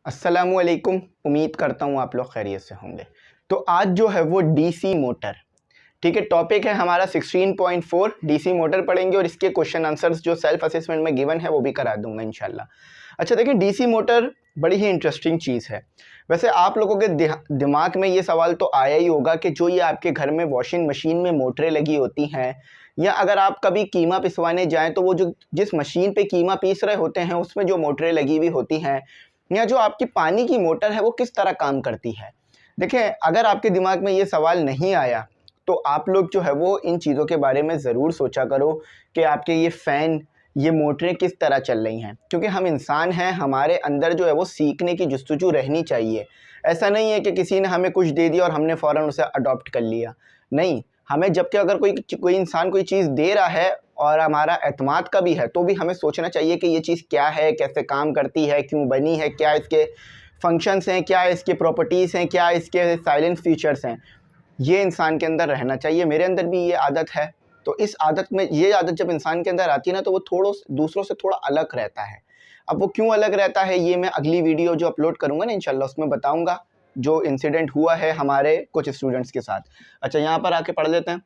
अस्सलामुअलैकुम। उम्मीद करता हूँ आप लोग खैरियत से होंगे। तो आज जो है वो डीसी मोटर, ठीक है, टॉपिक है हमारा 16.4 डीसी मोटर पढ़ेंगे और इसके क्वेश्चन आंसर्स जो सेल्फ असेसमेंट में गिवन है वो भी करा दूंगा इंशाल्लाह। अच्छा देखिए, डीसी मोटर बड़ी ही इंटरेस्टिंग चीज़ है। वैसे आप लोगों के दिमाग में ये सवाल तो आया ही होगा कि जो ये आपके घर में वॉशिंग मशीन में मोटरें लगी होती हैं, या अगर आप कभी कीमा पिसवाने जाएँ तो वो जो जिस मशीन पे कीमा पीस रहे होते हैं उसमें जो मोटरें लगी हुई होती हैं, या जो आपकी पानी की मोटर है वो किस तरह काम करती है। देखिए, अगर आपके दिमाग में ये सवाल नहीं आया तो आप लोग जो है वो इन चीज़ों के बारे में ज़रूर सोचा करो कि आपके ये फ़ैन, ये मोटरें किस तरह चल रही हैं, क्योंकि हम इंसान हैं, हमारे अंदर जो है वो सीखने की जुस्तजू रहनी चाहिए। ऐसा नहीं है कि किसी ने हमें कुछ दे दिया और हमने फ़ौरन उसे अडॉप्ट कर लिया। नहीं, हमें जबकि अगर कोई इंसान कोई चीज़ दे रहा है और हमारा एतमाद का भी है तो भी हमें सोचना चाहिए कि ये चीज़ क्या है, कैसे काम करती है, क्यों बनी है, क्या इसके फंक्शंस हैं, क्या इसके प्रॉपर्टीज़ हैं, क्या इसके साइलेंट फीचर्स हैं। ये इंसान के अंदर रहना चाहिए। मेरे अंदर भी ये आदत है। तो इस आदत में, ये आदत जब इंसान के अंदर आती है ना, तो वो दूसरों से थोड़ा अलग रहता है। अब वो क्यों अलग रहता है ये मैं अगली वीडियो जो अपलोड करूँगा ना इंशाल्लाह उसमें बताऊँगा, जो इंसिडेंट हुआ है हमारे कुछ स्टूडेंट्स के साथ। अच्छा, यहाँ पर आके पढ़ लेते हैं,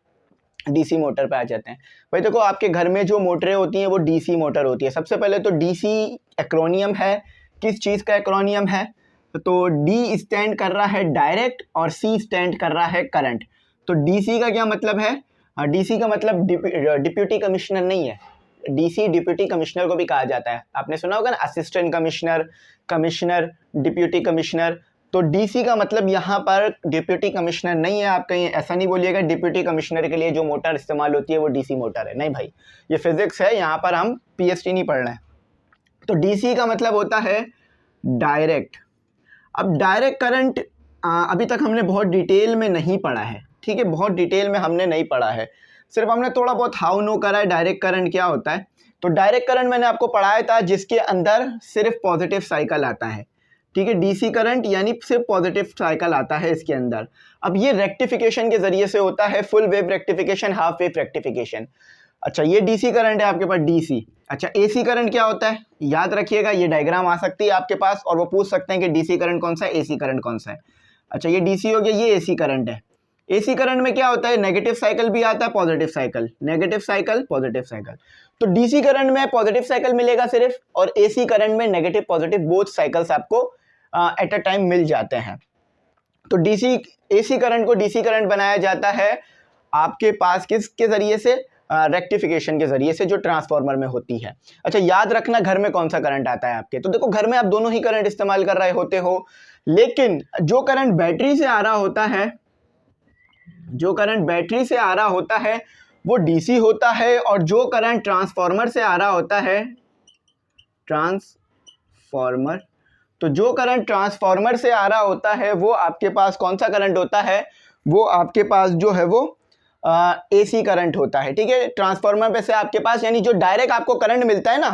डीसी मोटर पे आ जाते हैं। भाई देखो, आपके घर में जो मोटरें होती हैं वो डीसी मोटर होती है। सबसे पहले तो डीसी एक्रोनियम है। किस चीज़ का एक्रोनियम है? तो डी स्टैंड कर रहा है डायरेक्ट और सी स्टैंड कर रहा है करंट। तो डीसी का क्या मतलब है? डीसी का मतलब डिप्यूटी कमिश्नर नहीं है। डीसी डिप्यूटी कमिश्नर को भी कहा जाता है। आपने सुना होगा ना, assistant commissioner, commissioner, deputy commissioner. तो डीसी का मतलब यहाँ पर डिप्यूटी कमिश्नर नहीं है। आप कहीं ऐसा नहीं बोलिएगा डिप्यूटी कमिश्नर के लिए जो मोटर इस्तेमाल होती है वो डीसी मोटर है। नहीं भाई, ये फिजिक्स है, यहाँ पर हम पीएचडी नहीं पढ़ रहे हैं। तो डीसी का मतलब होता है डायरेक्ट। अब डायरेक्ट करंट अभी तक हमने बहुत डिटेल में नहीं पढ़ा है, ठीक है, बहुत डिटेल में हमने नहीं पढ़ा है। सिर्फ हमने थोड़ा बहुत हाउ नो करा है डायरेक्ट करंट क्या होता है। तो डायरेक्ट करंट मैंने आपको पढ़ाया था जिसके अंदर सिर्फ पॉजिटिव साइकिल आता है, ठीक है। डीसी करंट यानी सिर्फ पॉजिटिव साइकिल आता है इसके अंदर। अब ये रेक्टिफिकेशन के ज़रिए से होता है, full wave rectification, half wave rectification. अच्छा, ये डीसी करंट है आपके पास, डीसी। अच्छा, एसी करंट क्या होता है? याद रखिएगा, ये डायग्राम आ सकती है आपके पास और वो पूछ सकते हैं कि डीसी करंट कौन सा है, एसी करंट कौन सा है। अच्छा, ये डीसी हो गया, ये एसी करंट है। एसी करंट में क्या होता है? नेगेटिव साइकिल भी आता है, positive cycle, negative cycle, positive cycle. तो डीसी करंट में पॉजिटिव साइकिल मिलेगा सिर्फ, और एसी करंट में नेगेटिव पॉजिटिव बोथ साइकिल्स आपको एट अ टाइम मिल जाते हैं। तो एसी करंट को डीसी करंट बनाया जाता है आपके पास किसके जरिए से? रेक्टिफिकेशन के जरिए से, जो ट्रांसफार्मर में होती है। अच्छा, याद रखना घर में कौन सा करंट आता है आपके। तो देखो, घर में आप दोनों ही करंट इस्तेमाल कर रहे होते हो, लेकिन जो करंट बैटरी से आ रहा होता है, जो करंट बैटरी से आ रहा होता है वो डीसी होता है, और जो करंट ट्रांसफार्मर से आ रहा होता है, ट्रांसफार्मर, तो जो करंट ट्रांसफार्मर से आ रहा होता है वो आपके पास कौन सा करंट होता है? वो आपके पास जो है वो एसी करंट होता है, ठीक है। ट्रांसफार्मर पे से आपके पास, यानी जो डायरेक्ट आपको करंट मिलता है ना,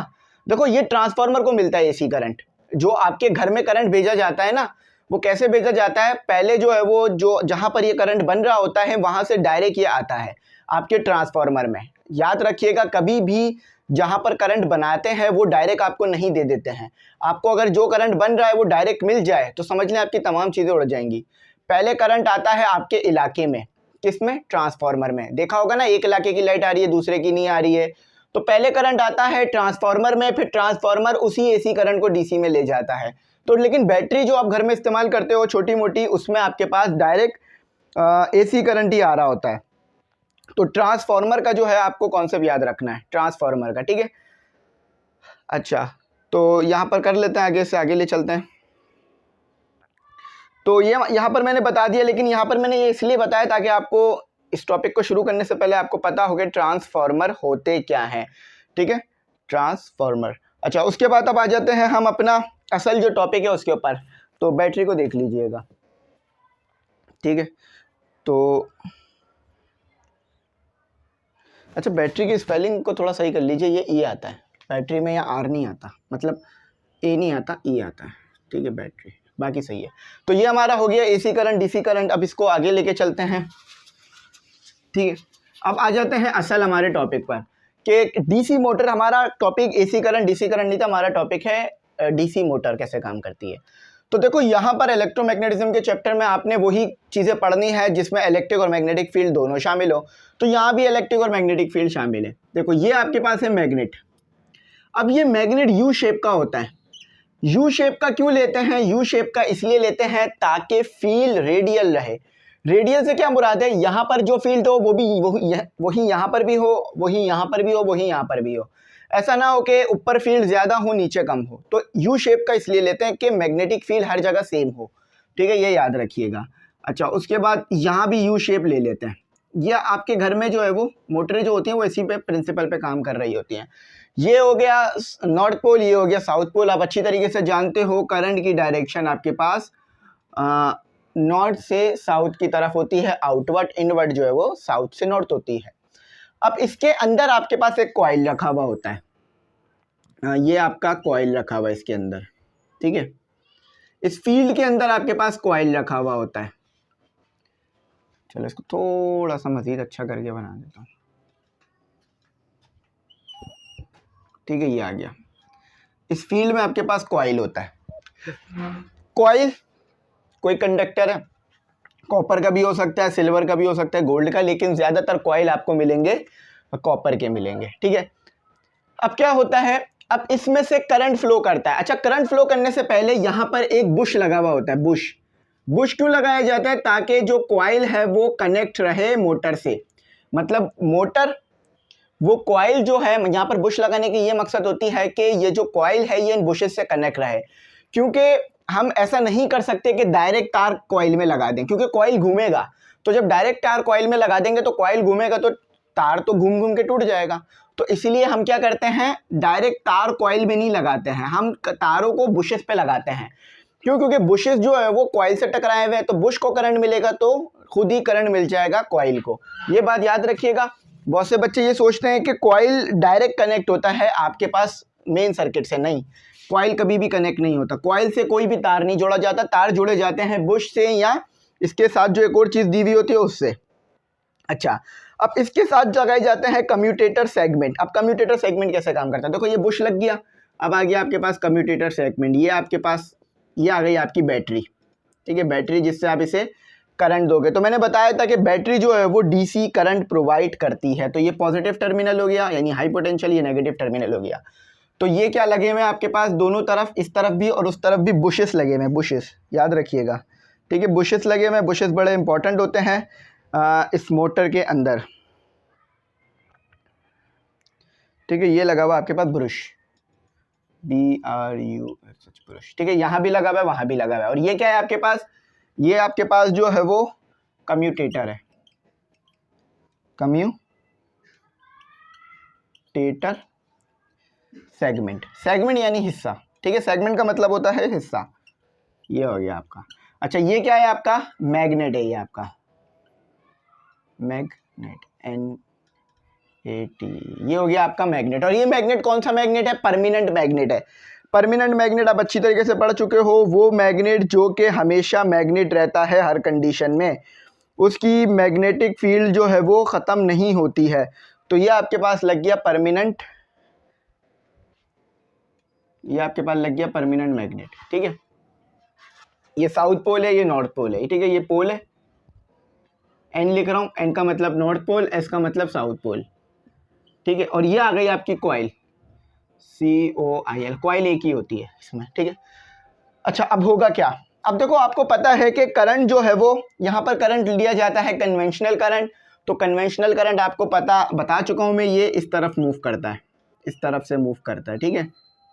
देखो ये ट्रांसफार्मर को मिलता है एसी करंट। जो आपके घर में करंट भेजा जाता है ना, वो कैसे भेजा जाता है? पहले जो है वो जो जहां पर ये करंट बन रहा होता है वहां से डायरेक्ट ये आता है आपके ट्रांसफार्मर में। याद रखिएगा, कभी भी जहां पर करंट बनाते हैं वो डायरेक्ट आपको नहीं दे देते हैं। आपको अगर जो करंट बन रहा है वो डायरेक्ट मिल जाए तो समझ लें आपकी तमाम चीज़ें उड़ जाएंगी। पहले करंट आता है आपके इलाके में, किसमें? ट्रांसफार्मर में। देखा होगा ना, एक इलाके की लाइट आ रही है दूसरे की नहीं आ रही है। तो पहले करंट आता है ट्रांसफार्मर में, फिर ट्रांसफार्मर उसी एसी करंट को डीसी में ले जाता है। तो लेकिन बैटरी जो आप घर में इस्तेमाल करते हो छोटी मोटी, उसमें आपके पास डायरेक्ट एसी करंट ही आ रहा होता है। तो ट्रांसफार्मर का जो है आपको कॉन्सेप्ट याद रखना है, ट्रांसफार्मर का, ठीक है। अच्छा, तो यहाँ पर कर लेते हैं, आगे से आगे ले चलते हैं। तो ये यहाँ पर मैंने बता दिया, लेकिन यहाँ पर मैंने ये इसलिए बताया ताकि आपको इस टॉपिक को शुरू करने से पहले आपको पता हो कि ट्रांसफार्मर होते क्या हैं, ठीक है, ट्रांसफार्मर। अच्छा, उसके बाद अब आ जाते हैं हम अपना असल जो टॉपिक है उसके ऊपर। तो बैटरी को देख लीजिएगा, ठीक है। तो अच्छा, बैटरी की स्पेलिंग को थोड़ा सही कर लीजिए, ये ई आता है बैटरी में, या आर नहीं आता, मतलब ए नहीं आता, ई आता है, ठीक है, बैटरी, बाकी सही है। तो ये हमारा हो गया एसी करंट, डीसी करंट। अब इसको आगे लेके चलते हैं, ठीक है। अब आ जाते हैं असल हमारे टॉपिक पर कि डीसी मोटर, हमारा topic AC current DC current नहीं था, हमारा टॉपिक है डीसी मोटर कैसे काम करती है। तो देखो यहाँ पर इलेक्ट्रोमैग्नेटिज्म के चैप्टर में आपने वही चीज़ें पढ़नी है जिसमें इलेक्ट्रिक और मैग्नेटिक फील्ड दोनों शामिल हो। तो यहाँ भी इलेक्ट्रिक और मैग्नेटिक फील्ड शामिल है। देखो ये आपके पास है मैग्नेट। अब ये मैग्नेट यू शेप का होता है। यू शेप का क्यों लेते हैं? यू शेप का इसलिए लेते हैं ताकि फील्ड रेडियल रहे। रेडियल से क्या मुराद है? यहाँ पर जो फील्ड हो वो भी वही यहाँ पर भी हो, वही यहाँ पर भी हो, वही यहाँ पर भी हो। ऐसा ना हो कि ऊपर फील्ड ज़्यादा हो नीचे कम हो। तो यू शेप का इसलिए लेते हैं कि मैग्नेटिक फील्ड हर जगह सेम हो। ठीक है, ये याद रखिएगा। अच्छा, उसके बाद यहाँ भी यू शेप ले लेते हैं। यह आपके घर में जो है वो मोटरें जो होती हैं वो इसी पे प्रिंसिपल पे काम कर रही होती हैं। ये हो गया नॉर्थ पोल, ये हो गया साउथ पोल। आप अच्छी तरीके से जानते हो करंट की डायरेक्शन आपके पास नॉर्थ से साउथ की तरफ होती है, आउटवर्ड। इनवर्ड जो है वो साउथ से नॉर्थ होती है। अब इसके अंदर आपके पास एक कॉइल रखा हुआ होता है। ये आपका कॉइल रखा हुआ है इसके अंदर। ठीक है, इस फील्ड के अंदर आपके पास कॉइल रखा हुआ होता है। चलो इसको थोड़ा सा मजीद अच्छा करके बना देता हूँ। ठीक है, ये आ गया। इस फील्ड में आपके पास कॉइल होता है। कॉइल कोई कंडक्टर है, कॉपर का भी हो सकता है, सिल्वर का भी हो सकता है, गोल्ड का, लेकिन ज़्यादातर कॉइल आपको मिलेंगे कॉपर के मिलेंगे। ठीक है, अब क्या होता है, अब इसमें से करंट फ्लो करता है। अच्छा, करंट फ्लो करने से पहले यहाँ पर एक बुश लगा हुआ होता है। बुश क्यों लगाया जाता है? ताकि जो कॉइल है वो कनेक्ट रहे मोटर से। मतलब मोटर वो कॉइल जो है, यहाँ पर बुश लगाने की ये मकसद होती है कि ये जो कॉइल है ये इन बुशेस से कनेक्ट रहे। क्योंकि हम ऐसा नहीं कर सकते कि डायरेक्ट तार कॉइल में लगा दें, क्योंकि कॉइल घूमेगा। तो जब डायरेक्ट तार कॉइल में लगा देंगे तो कॉइल घूमेगा तो तार तो घूम घूम के टूट जाएगा। तो इसलिए हम क्या करते हैं, डायरेक्ट तार कॉइल में नहीं लगाते हैं, हम तारों को बुशेस पे लगाते हैं। क्यों? क्योंकि बुशेस जो है वो कॉइल से टकराए हुए हैं, तो बुश को करंट मिलेगा तो खुद ही करंट मिल जाएगा कॉइल को। ये बात याद रखिएगा। बहुत से बच्चे ये सोचते हैं कि कॉइल डायरेक्ट कनेक्ट होता है आपके पास मेन सर्किट से। नहीं, कॉइल कभी भी कनेक्ट नहीं होता। कॉइल से कोई भी तार नहीं जोड़ा जाता, तार जोड़े जाते हैं बुश से या इसके साथ जो एक और चीज़ दी हुई होती है उससे। अच्छा, अब इसके साथ लगाए जाते हैं कम्यूटेटर सेगमेंट। अब कम्यूटेटर सेगमेंट कैसे काम करता है? देखो ये बुश लग गया, अब आ गया आपके पास कम्यूटेटर सेगमेंट। ये आपके पास ये आ गई आपकी बैटरी। ठीक है, बैटरी जिससे आप इसे करंट दोगे। तो मैंने बताया था कि बैटरी जो है वो डीसी करंट प्रोवाइड करती है। तो ये पॉजिटिव टर्मिनल हो गया यानी हाई पोटेंशियल, ये नेगेटिव टर्मिनल हो गया। तो ये क्या लगे हुए हैं आपके पास दोनों तरफ, इस तरफ भी और उस तरफ भी बुशेस लगे हुए हैं। बुशेस याद रखिएगा। ठीक है, बुशेस लगे हुए हैं। बुशेस बड़े इंपॉर्टेंट होते हैं इस मोटर के अंदर। ठीक है, ये लगा हुआ आपके पास ब्रश, BRUSH ब्रश। ठीक है, यहाँ भी लगा हुआ है, वहाँ भी लगा हुआ है। और ये क्या है आपके पास? ये आपके पास जो है वो कम्यूटेटर है, कम्यूटेटर सेगमेंट। सेगमेंट यानी हिस्सा। ठीक है, सेगमेंट का मतलब होता है हिस्सा। ये हो गया आपका। अच्छा, ये क्या है आपका? मैग्नेट है। ये आपका मैग्नेट, NAT, ये हो गया आपका मैग्नेट। और ये मैग्नेट कौन सा मैग्नेट है? परमानेंट मैग्नेट है। परमानेंट मैग्नेट आप अच्छी तरीके से पढ़ चुके हो। वो मैग्नेट जो कि हमेशा मैग्नेट रहता है हर कंडीशन में, उसकी मैग्नेटिक फील्ड जो है वो ख़त्म नहीं होती है। तो ये आपके पास लग गया परमानेंट, ये आपके पास लग गया परमानेंट मैग्नेट। ठीक है, ये साउथ पोल है, ये नॉर्थ पोल है। ठीक है, ये पोल है, N लिख रहा हूँ, N का मतलब नॉर्थ पोल, S का मतलब साउथ पोल। ठीक है, और ये आ गई आपकी कॉइल, COIL। कॉइल एक ही होती है इसमें। ठीक है, अच्छा अब होगा क्या? अब देखो, आपको पता है कि करंट जो है वो यहाँ पर करंट लिया जाता है कन्वेंशनल करंट। तो कन्वेंशनल करंट आपको बता चुका हूँ मैं, ये इस तरफ मूव करता है, इस तरफ से मूव करता है। ठीक है,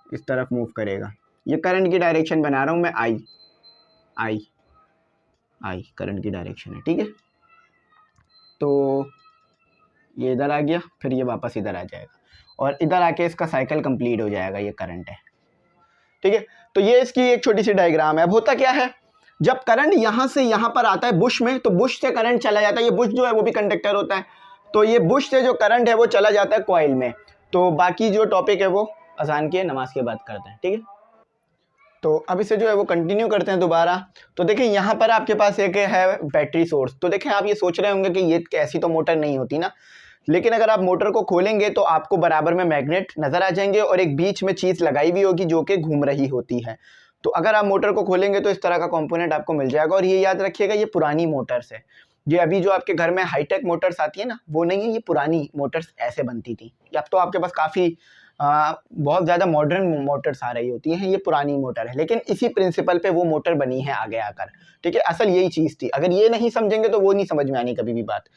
इस तरफ मूव करेगा। ये करंट की डायरेक्शन बना रहा हूँ मैं, I करंट की डायरेक्शन है। ठीक है, तो ये इधर आ गया, फिर ये वापस इधर आ जाएगा और इधर आके इसका साइकिल कंप्लीट हो जाएगा। ये करंट है। ठीक है, तो ये इसकी एक छोटी सी डायग्राम है। अब होता क्या है, जब करंट यहाँ से यहाँ पर आता है बुश में, तो बुश से करंट चला जाता है। ये बुश जो है वो भी कंडक्टर होता है, तो ये बुश से जो करंट है वो चला जाता है कॉइल में। तो बाकी जो टॉपिक है वो अजान के नमाज के बाद करते हैं। ठीक है, तो अब इसे जो है वो कंटिन्यू करते हैं दोबारा। तो देखिए यहाँ पर आपके पास एक है बैटरी सोर्स। तो देखें, आप ये सोच रहे होंगे कि ये ऐसी तो मोटर नहीं होती ना, लेकिन अगर आप मोटर को खोलेंगे तो आपको बराबर में मैग्नेट नज़र आ जाएंगे और एक बीच में चीज़ लगाई हुई होगी जो कि घूम रही होती है। तो अगर आप मोटर को खोलेंगे तो इस तरह का कंपोनेंट आपको मिल जाएगा। और ये याद रखिएगा, ये पुरानी मोटर्स है। ये अभी जो आपके घर में हाईटेक मोटर्स आती है ना, वो नहीं है, ये पुरानी मोटर्स ऐसे बनती थी। अब तो आपके पास काफ़ी बहुत ज़्यादा मॉडर्न मोटर्स आ रही होती हैं, ये पुरानी मोटर है, लेकिन इसी प्रिंसिपल पे वो मोटर बनी है आगे आकर। ठीक है, असल यही चीज़ थी। अगर ये नहीं समझेंगे तो वो नहीं समझ में आनी कभी भी बात।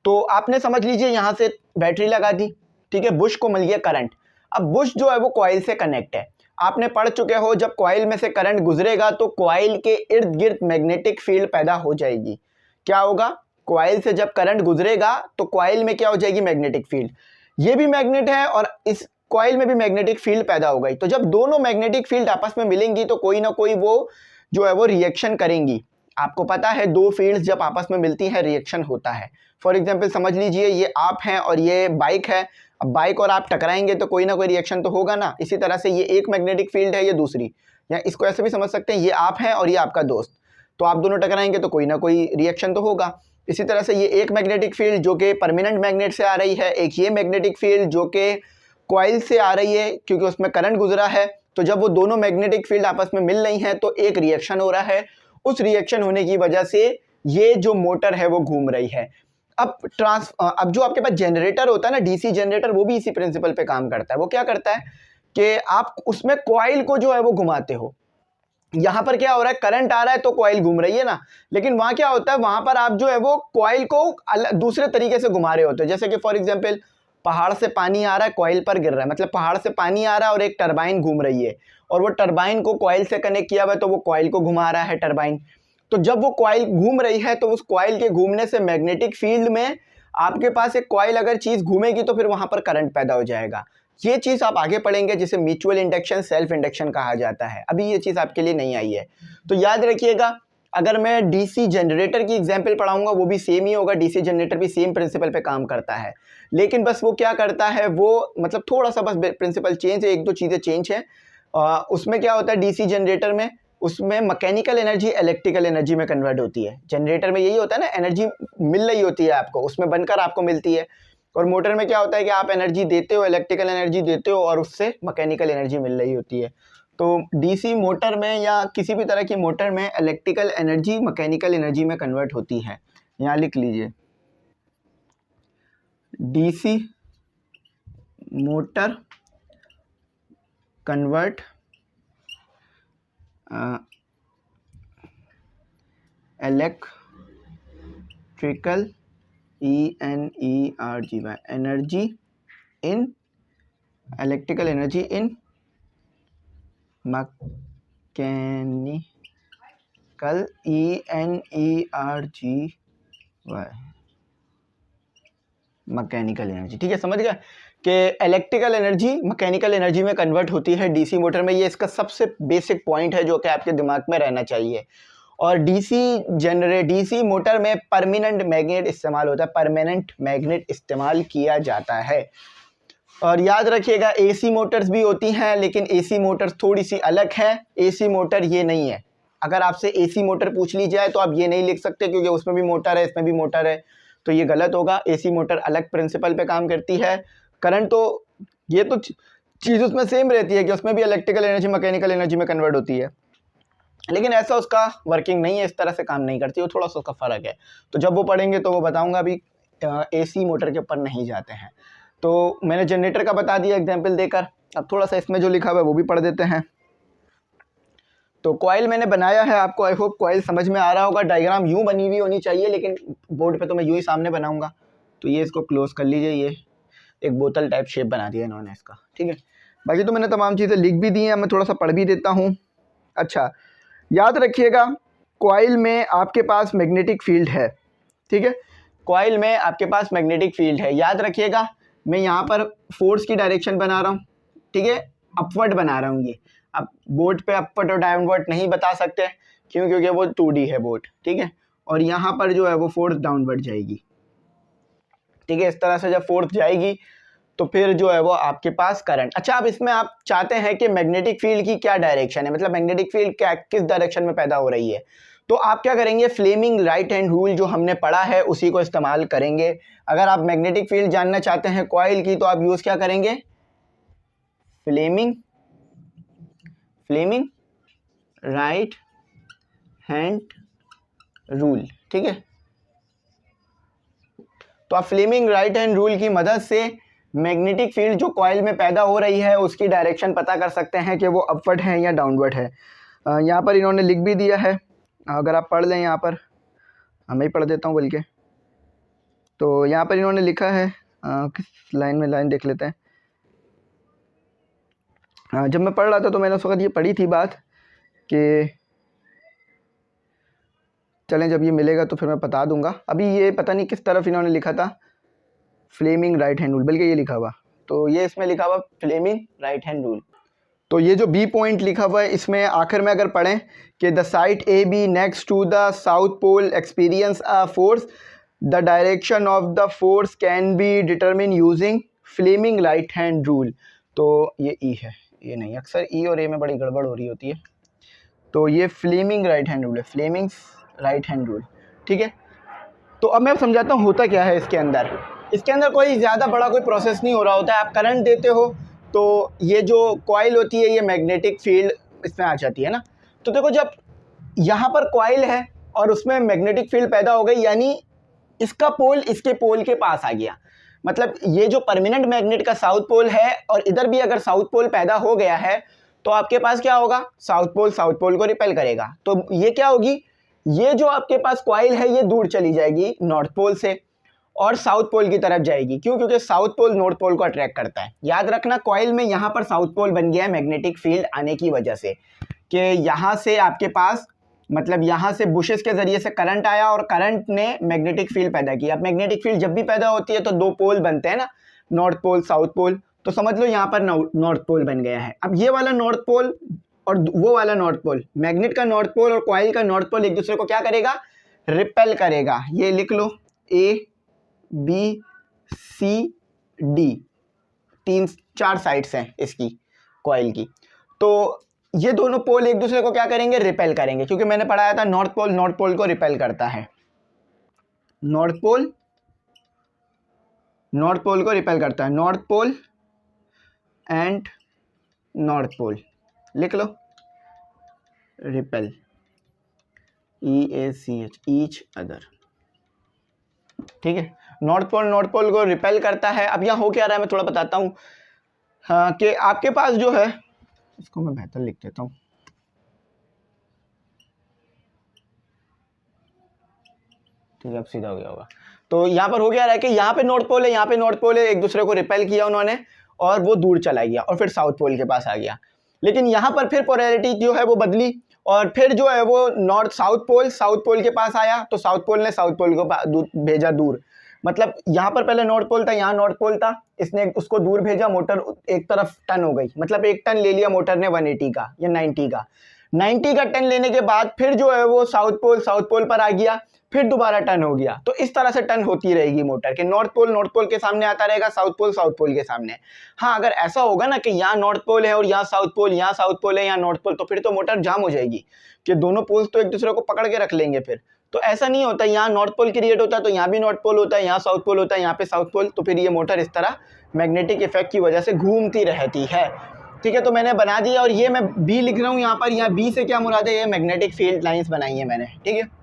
तो आपने समझ लीजिए यहाँ से बैटरी लगा दी, ठीक है, बुश को मिल गया करंट। अब बुश जो है वो कॉइल से कनेक्ट है। आपने पढ़ चुके हो, जब कॉइल में से करंट गुजरेगा तो कॉइल के इर्द गिर्द मैग्नेटिक फील्ड पैदा हो जाएगी। क्या होगा? कॉइल से जब करंट गुजरेगा तो कॉइल में क्या हो जाएगी? Magnetic field. ये भी मैग्नेट है और इस कॉइल में भी मैग्नेटिक फील्ड पैदा हो गई। तो जब दोनों मैग्नेटिक फील्ड आपस में मिलेंगी तो कोई ना कोई वो जो है वो रिएक्शन करेंगी। आपको पता है, दो फील्ड्स जब आपस में मिलती हैं रिएक्शन होता है। फॉर एग्जांपल समझ लीजिए, ये आप हैं और ये बाइक है। अब बाइक और आप टकराएंगे तो कोई ना कोई रिएक्शन तो होगा ना। इसी तरह से ये एक मैग्नेटिक फील्ड है, ये दूसरी, या इसको ऐसे भी समझ सकते हैं, ये आप हैं और ये आपका दोस्त। तो आप दोनों टकराएंगे तो कोई ना कोई रिएक्शन तो होगा। इसी तरह से ये एक मैग्नेटिक फील्ड जो कि परमानेंट मैग्नेट से आ रही है, एक ये मैग्नेटिक फील्ड जो कि कॉइल से आ रही है क्योंकि उसमें करंट गुजरा है। तो जब वो दोनों मैग्नेटिक फील्ड आपस में मिल रही हैं तो एक रिएक्शन हो रहा है। उस रिएक्शन होने की वजह से ये जो मोटर है वो घूम रही है। अब जो आपके पास जनरेटर होता है ना, डीसी जनरेटर, वो भी इसी प्रिंसिपल पे काम करता है। वो क्या करता है कि आप उसमें कॉइल को जो है वो घुमाते हो। यहाँ पर क्या हो रहा है? करंट आ रहा है तो कॉइल घूम रही है ना, लेकिन वहाँ क्या होता है, वहाँ पर आप जो है वो कॉइल को दूसरे तरीके से घुमा रहे होते हो। जैसे कि फॉर एग्जाम्पल पहाड़ से पानी आ रहा है, कॉइल पर गिर रहा है, मतलब पहाड़ से पानी आ रहा है और एक टरबाइन घूम रही है, और वो टरबाइन को कॉइल से कनेक्ट किया हुआ है तो वो कॉइल को घुमा रहा है टरबाइन। तो जब वो कॉइल घूम रही है तो उस कॉइल के घूमने से मैग्नेटिक फील्ड में आपके पास एक कॉइल अगर चीज़ घूमेगी तो फिर वहाँ पर करंट पैदा हो जाएगा। ये चीज़ आप आगे पढ़ेंगे जिसे म्यूचुअल इंडक्शन, सेल्फ इंडक्शन कहा जाता है। अभी ये चीज़ आपके लिए नहीं आई है। तो याद रखिएगा, अगर मैं डीसी जनरेटर की एग्जांपल पढ़ाऊंगा वो भी सेम ही होगा। डीसी जनरेटर भी सेम प्रिंसिपल पे काम करता है, लेकिन बस वो क्या करता है, वो मतलब थोड़ा सा बस प्रिंसिपल चेंज है, एक दो चीज़ें चेंज है। उसमें क्या होता है डीसी जनरेटर में, उसमें मैकेनिकल एनर्जी इलेक्ट्रिकल एनर्जी में कन्वर्ट होती है। जनरेटर में यही होता है ना, एनर्जी मिल रही होती है आपको, उसमें बनकर आपको मिलती है। और मोटर में क्या होता है कि आप एनर्जी देते हो, इलेक्ट्रिकल एनर्जी देते हो और उससे मैकेनिकल एनर्जी मिल रही होती है। तो डीसी मोटर में या किसी भी तरह की मोटर में इलेक्ट्रिकल एनर्जी मैकेनिकल एनर्जी में कन्वर्ट होती है। यहाँ लिख लीजिए, DC motor convert electrical ENERGY energy in electrical energy in mechanical ENERGY mechanical energy. ठीक है, समझ गया कि इलेक्ट्रिकल एनर्जी मैकेनिकल एनर्जी में कन्वर्ट होती है डीसी मोटर में। ये इसका सबसे बेसिक पॉइंट है जो कि आपके दिमाग में रहना चाहिए। और डीसी मोटर में परमानेंट मैग्नेट इस्तेमाल होता है, परमानेंट मैग्नेट इस्तेमाल किया जाता है। और याद रखिएगा एसी मोटर्स भी होती हैं, लेकिन एसी मोटर्स थोड़ी सी अलग है। एसी मोटर ये नहीं है। अगर आपसे एसी मोटर पूछ ली जाए तो आप ये नहीं लिख सकते क्योंकि उसमें भी मोटर है, इसमें भी मोटर है, तो ये गलत होगा। एसी मोटर अलग प्रिंसिपल पे काम करती है। करंट तो ये तो चीज़ उसमें सेम रहती है कि उसमें भी इलेक्ट्रिकल एनर्जी मैकेनिकल एनर्जी में कन्वर्ट होती है, लेकिन ऐसा उसका वर्किंग नहीं है, इस तरह से काम नहीं करती, वो थोड़ा सा उसका फ़र्क है। तो जब वो पढ़ेंगे तो वो बताऊंगा। अभी एसी मोटर के ऊपर नहीं जाते हैं। तो मैंने जनरेटर का बता दिया एग्जांपल देकर। अब थोड़ा सा इसमें जो लिखा हुआ है वो भी पढ़ देते हैं। तो कॉइल मैंने बनाया है, आपको आई होप कॉइल समझ में आ रहा होगा। डायग्राम यूँ बनी हुई होनी चाहिए, लेकिन बोर्ड पर तो मैं यूँ ही सामने बनाऊँगा। तो ये इसको क्लोज कर लीजिए, ये एक बोतल टाइप शेप बना दिया इन्होंने इसका। ठीक है, बाकी तो मैंने तमाम चीज़ें लिख भी दी हैं, मैं थोड़ा सा पढ़ भी देता हूँ। अच्छा, याद रखिएगा कॉइल में आपके पास मैग्नेटिक फील्ड है। ठीक है, कॉइल में आपके पास मैग्नेटिक फील्ड है। याद रखिएगा मैं यहाँ पर फोर्स की डायरेक्शन बना रहा हूँ। ठीक है, अपवर्ड बना रहा हूँ। ये अब बोर्ड पे अपवर्ड और डाउनवर्ड नहीं बता सकते, क्यों? क्योंकि वो 2D है बोर्ड। ठीक है, और यहाँ पर जो है वो फोर्स डाउनवर्ड जाएगी। ठीक है, इस तरह से जब फोर्स जाएगी तो फिर जो है वो आपके पास करंट। अच्छा, अब इसमें आप चाहते हैं कि मैग्नेटिक फील्ड की क्या डायरेक्शन है, मतलब मैग्नेटिक फील्ड क्या किस डायरेक्शन में पैदा हो रही है। तो आप क्या करेंगे, फ्लेमिंग राइट हैंड रूल जो हमने पढ़ा है उसी को इस्तेमाल करेंगे। अगर आप मैग्नेटिक फील्ड जानना चाहते हैं कॉइल की तो आप यूज़ क्या करेंगे, फ्लेमिंग राइट हैंड रूल, ठीक है। तो आप फ्लेमिंग राइट हैंड रूल की मदद से मैग्नेटिक फील्ड जो कॉइल में पैदा हो रही है उसकी डायरेक्शन पता कर सकते हैं कि वो अपवर्ड है या डाउनवर्ड है। यहाँ पर इन्होंने लिख भी दिया है, अगर आप पढ़ लें यहाँ पर, मैं ही पढ़ देता हूँ बल्कि। तो यहाँ पर इन्होंने लिखा है, किस लाइन में, लाइन देख लेते हैं। जब मैं पढ़ रहा था तो मैंने उस वक्त ये पढ़ी थी बात कि चलें जब ये मिलेगा तो फिर मैं बता दूंगा। अभी ये पता नहीं किस तरफ इन्होंने लिखा था फ्लेमिंग राइट हैंड रूल, बल्कि ये लिखा हुआ, तो ये इसमें लिखा हुआ फ्लेमिंग राइट हैंड रूल। तो ये जो बी पॉइंट लिखा हुआ है इसमें आखिर में अगर पढ़ें कि the side A B next to the south pole experience a force, the direction of the force can be determine using Fleming right hand rule. तो ये ई है, ये नहीं, अक्सर ई और ए में बड़ी गड़बड़ हो रही होती है। तो ये फ्लेमिंग राइट हैंड रूल है, फ्लेमिंग राइट हैंड रूल, ठीक है। तो अब मैं समझाता हूँ होता क्या है इसके अंदर। इसके अंदर कोई ज़्यादा बड़ा कोई प्रोसेस नहीं हो रहा होता है। आप करंट देते हो तो ये जो कॉइल होती है ये मैग्नेटिक फील्ड इसमें आ जाती है ना। तो देखो जब यहाँ पर कॉइल है और उसमें मैग्नेटिक फील्ड पैदा हो गई, यानी इसका पोल इसके पोल के पास आ गया, मतलब ये जो परमानेंट मैग्नेट का साउथ पोल है और इधर भी अगर साउथ पोल पैदा हो गया है तो आपके पास क्या होगा, साउथ पोल को रिपेल करेगा। तो ये क्या होगी, ये जो आपके पास कॉइल है ये दूर चली जाएगी नॉर्थ पोल से और साउथ पोल की तरफ जाएगी। क्यों? क्योंकि साउथ पोल नॉर्थ पोल को अट्रैक्ट करता है। याद रखना कॉइल में यहाँ पर साउथ पोल बन गया है मैग्नेटिक फील्ड आने की वजह से, कि यहाँ से आपके पास मतलब यहाँ से बुशेस के जरिए से करंट आया और करंट ने मैग्नेटिक फील्ड पैदा किया। अब मैग्नेटिक फील्ड जब भी पैदा होती है तो दो पोल बनते हैं ना, नॉर्थ पोल साउथ पोल। तो समझ लो यहाँ पर नॉर्थ पोल बन गया है। अब ये वाला नॉर्थ पोल और वो वाला नॉर्थ पोल, मैग्नेट का नॉर्थ पोल और कॉइल का नॉर्थ पोल एक दूसरे को क्या करेगा, रिपेल करेगा। ये लिख लो ए बी सी डी, तीन चार साइड्स हैं इसकी कॉइल की। तो ये दोनों पोल एक दूसरे को क्या करेंगे, रिपेल करेंगे, क्योंकि मैंने पढ़ाया था नॉर्थ पोल को रिपेल करता है। नॉर्थ पोल को रिपेल करता है, north pole and north pole लिख लो, रिपेल EACH, ईच अदर, ठीक है। नॉर्थ पोल को रिपेल करता है। अब यहाँ हो क्या रहा है मैं थोड़ा बताता हूँ। हाँ, कि आपके पास जो है, इसको मैं बेहतर लिख देता हूँ, ठीक है, अब सीधा हो गया होगा। तो यहाँ पर हो क्या रहा है कि यहाँ पे नॉर्थ पोल है, यहाँ पे नॉर्थ पोल है, एक दूसरे को रिपेल किया उन्होंने और वो दूर चला गया और फिर साउथ पोल के पास आ गया। लेकिन यहाँ पर फिर पोलैरिटी जो है वो बदली और फिर जो है वो साउथ पोल के पास आया, तो साउथ पोल ने साउथ पोल को भेजा दूर। मतलब यहाँ पर पहले नॉर्थ पोल था, यहाँ नॉर्थ पोल था, इसने उसको दूर भेजा, मोटर एक तरफ टर्न हो गई, मतलब एक टर्न ले लिया मोटर ने 180 का या 90 का टर्न लेने के बाद फिर जो है वो साउथ पोल पर आ गया, फिर दोबारा टर्न हो गया। तो इस तरह से टर्न होती रहेगी मोटर के, नॉर्थ पोल के सामने आता रहेगा, साउथ पोल के सामने। हाँ, अगर ऐसा होगा ना कि यहाँ नॉर्थ पोल है और यहाँ साउथ पोल है, यहाँ नॉर्थ पोल, तो फिर तो मोटर जाम हो जाएगी कि दोनों पोल्स तो एक दूसरे को पकड़ के रख लेंगे फिर। तो ऐसा नहीं होता, यहाँ नॉर्थ पोल क्रिएट होता है तो यहाँ भी नॉर्थ पोल होता है, यहाँ साउथ पोल होता है, यहाँ पे साउथ पोल, तो फिर ये मोटर इस तरह मैग्नेटिक इफेक्ट की वजह से घूमती रहती है, ठीक है। तो मैंने बना दिया और ये मैं बी लिख रहा हूँ यहाँ पर, यहाँ बी से क्या मुराद है, ये मैग्नेटिक फील्ड लाइंस बनाई है मैंने, ठीक है।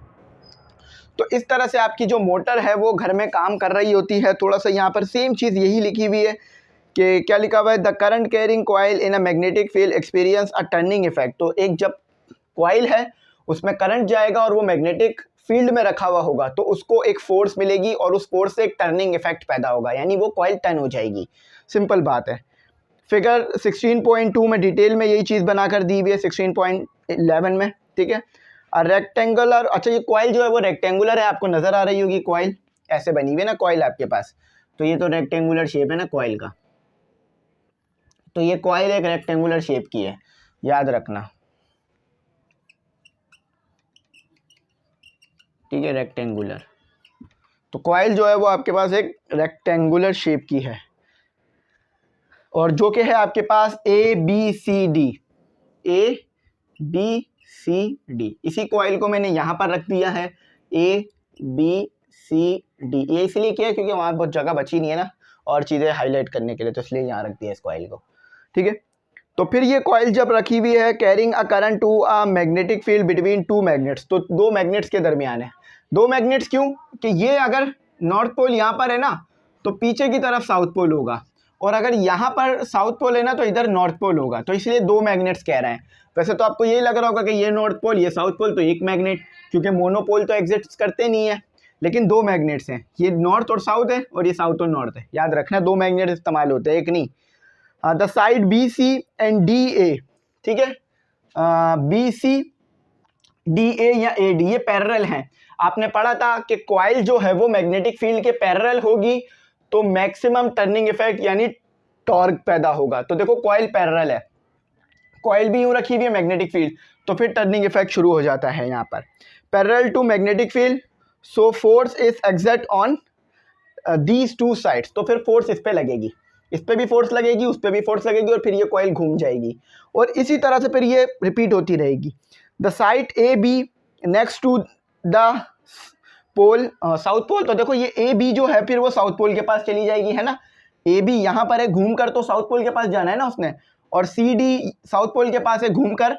तो इस तरह से आपकी जो मोटर है वो घर में काम कर रही होती है। थोड़ा सा यहाँ पर सेम चीज़ यही लिखी हुई है कि क्या लिखा हुआ है, the current carrying coil in a magnetic field experience a turning effect. तो एक जब कॉइल है उसमें करंट जाएगा और वो मैग्नेटिक फील्ड में रखा हुआ होगा तो उसको एक फोर्स मिलेगी और उस फोर्स से एक टर्निंग इफेक्ट पैदा होगा, यानी वो कॉइल टर्न हो जाएगी। सिंपल बात है। फिगर 16.2 में डिटेल में यही चीज़ बनाकर दी हुई है 16.11 में, ठीक है। रेक्टेंगुलर, अच्छा ये कॉइल जो है वो रेक्टेंगुलर है, आपको नज़र आ रही होगी कॉइल ऐसे बनी हुई है ना कॉइल आपके पास, तो ये तो रेक्टेंगुलर शेप है ना कॉइल का, तो ये कॉइल एक रेक्टेंगुलर शेप की है, याद रखना, ठीक है, रेक्टेंगुलर। तो कॉइल जो है वो आपके पास एक रेक्टेंगुलर शेप की है और जो कि है आपके पास ABCD, इसी कॉइल को मैंने यहाँ पर रख दिया है ABCD। ये इसलिए किया क्योंकि वहाँ बहुत जगह बची नहीं है ना और चीज़ें हाईलाइट करने के लिए, तो इसलिए यहाँ रख दिया इस कॉइल को, ठीक है। तो फिर ये कॉइल जब रखी हुई है carrying a current to a magnetic field between two magnets, तो दो मैग्नेट्स के दरमियान है। दो मैग्नेट्स क्यों कि ये अगर नॉर्थ पोल यहाँ पर है ना तो पीछे की तरफ साउथ पोल होगा, और अगर यहाँ पर साउथ पोल है ना तो इधर नॉर्थ पोल होगा, तो इसलिए दो मैग्नेट्स कह रहे हैं। वैसे तो आपको यही लग रहा होगा कि ये नॉर्थ पोल ये साउथ पोल, तो एक मैग्नेट, क्योंकि मोनोपोल तो एग्जिस्ट करते नहीं है, लेकिन दो मैग्नेट्स हैं, ये नॉर्थ और साउथ है और ये साउथ और नॉर्थ है। याद रखना दो मैग्नेट इस्तेमाल होते हैं, एक नहीं। The side B C and D A, ठीक है, बी सी डी ए या ए डी ये पैरेलल हैं। आपने पढ़ा था कि कॉइल जो है वो मैग्नेटिक फील्ड के पैरेलल होगी तो मैक्सिमम टर्निंग इफेक्ट यानी टॉर्क पैदा होगा। तो देखो कॉइल पैरेलल है, कॉइल भी यूं रखी हुई है मैग्नेटिक फील्ड, तो फिर टर्निंग इफेक्ट शुरू हो जाता है यहाँ पर। Parallel to magnetic field so force is exert on these two sides, तो फिर फोर्स इस पे लगेगी, इस पे भी फोर्स लगेगी, उस पे भी फोर्स लगेगी, और फिर ये कॉइल घूम जाएगी, और इसी तरह से फिर ये रिपीट होती रहेगी। The side A B next to the pole south pole, तो देखो ये ए बी जो है फिर वो साउथ पोल के पास चली जाएगी, है ना। ए बी यहाँ पर है, घूम कर तो साउथ पोल के पास जाना है ना उसने, और सी डी साउथ पोल के पास है, घूम कर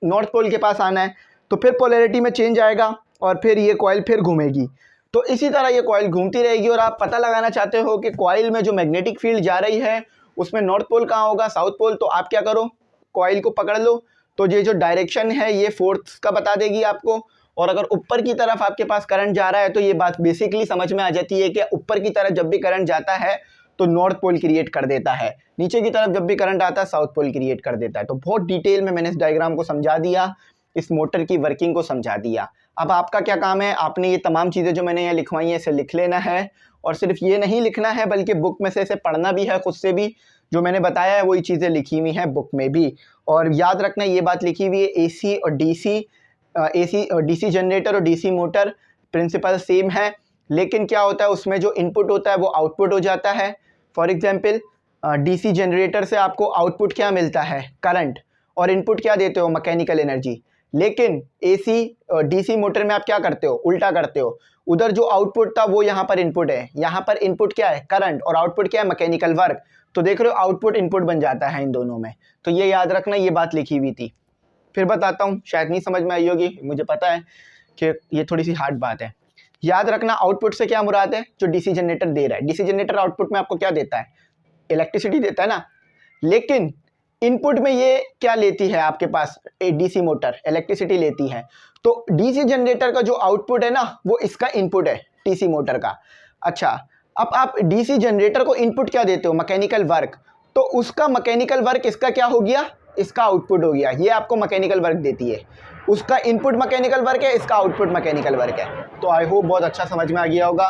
नॉर्थ पोल के पास आना है, तो फिर पोलैरिटी में चेंज आएगा और फिर ये कॉइल फिर घूमेगी। तो इसी तरह ये कॉइल घूमती रहेगी, और आप पता लगाना चाहते हो कि कॉइल में जो मैग्नेटिक फील्ड जा रही है उसमें नॉर्थ पोल कहाँ होगा, साउथ पोल, तो आप क्या करो कॉइल को पकड़ लो, तो ये जो डायरेक्शन है ये फोर्स का बता देगी आपको, और अगर ऊपर की तरफ आपके पास करंट जा रहा है तो ये बात बेसिकली समझ में आ जाती है कि ऊपर की तरफ जब भी करंट जाता है तो नॉर्थ पोल क्रिएट कर देता है, नीचे की तरफ जब भी करंट आता है साउथ पोल क्रिएट कर देता है। तो बहुत डिटेल में मैंने इस डायग्राम को समझा दिया, इस मोटर की वर्किंग को समझा दिया। अब आपका क्या काम है, आपने ये तमाम चीज़ें जो मैंने यहाँ लिखवाई हैं इसे लिख लेना है, और सिर्फ ये नहीं लिखना है बल्कि बुक में से इसे पढ़ना भी है, खुद से भी जो मैंने बताया है वही चीज़ें लिखी हुई हैं बुक में भी। और याद रखना ये बात लिखी हुई है एसी और डीसी जनरेटर और डीसी मोटर प्रिंसिपल सेम है, लेकिन क्या होता है उसमें जो इनपुट होता है वो आउटपुट हो जाता है। फॉर एग्जांपल डीसी जनरेटर से आपको आउटपुट क्या मिलता है, करंट, और इनपुट क्या देते हो, मैकेनिकल एनर्जी। लेकिन एसी और डीसी मोटर में आप क्या करते हो, उल्टा करते हो, उधर जो आउटपुट था वो यहाँ पर इनपुट है, यहाँ पर इनपुट क्या है, करंट, और आउटपुट क्या है, मैकेनिकल वर्क। तो देख रहे हो आउटपुट इनपुट बन जाता है इन दोनों में। तो ये याद रखना, ये बात लिखी हुई थी। फिर बताता हूँ, शायद नहीं समझ में आई होगी, मुझे पता है कि ये थोड़ी सी हार्ड बात है। याद रखना आउटपुट से क्या मुराद है, जो डीसी जनरेटर दे रहा है। डीसी जनरेटर आउटपुट में आपको क्या देता है, इलेक्ट्रिसिटी देता है ना, लेकिन इनपुट में ये क्या लेती है आपके पास, डीसी मोटर इलेक्ट्रिसिटी लेती है। तो डीसी जनरेटर का जो आउटपुट है ना वो इसका इनपुट है डीसी मोटर का। अच्छा, अब आप डीसी जनरेटर को इनपुट क्या देते हो, मैकेनिकल वर्क, तो उसका मैकेनिकल वर्क इसका क्या हो गया, इसका आउटपुट हो गया। ये आपको मैकेनिकल वर्क देती है, उसका इनपुट मैकेनिकल वर्क है, इसका आउटपुट मैकेनिकल वर्क है। तो आई होप बहुत अच्छा समझ में आ गया होगा,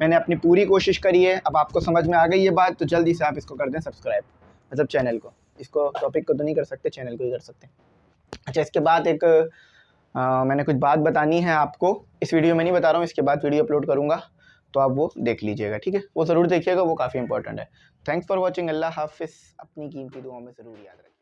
मैंने अपनी पूरी कोशिश करी है। अब आपको समझ में आ गई ये बात, तो जल्दी से आप इसको कर दें सब्सक्राइब, मतलब चैनल को, इसको टॉपिक को तो नहीं कर सकते, चैनल को ही कर सकते हैं। अच्छा, इसके बाद एक मैंने कुछ बात बतानी है आपको, इस वीडियो में नहीं बता रहा हूँ, इसके बाद वीडियो अपलोड करूँगा तो आप वो देख लीजिएगा, ठीक है, वो ज़रूर देखिएगा, वो काफ़ी इंपॉर्टेंट है। थैंक्स फॉर वॉचिंग, अल्लाह हाफिज़, अपनी कीमती दुआओं में ज़रूर याद रखें।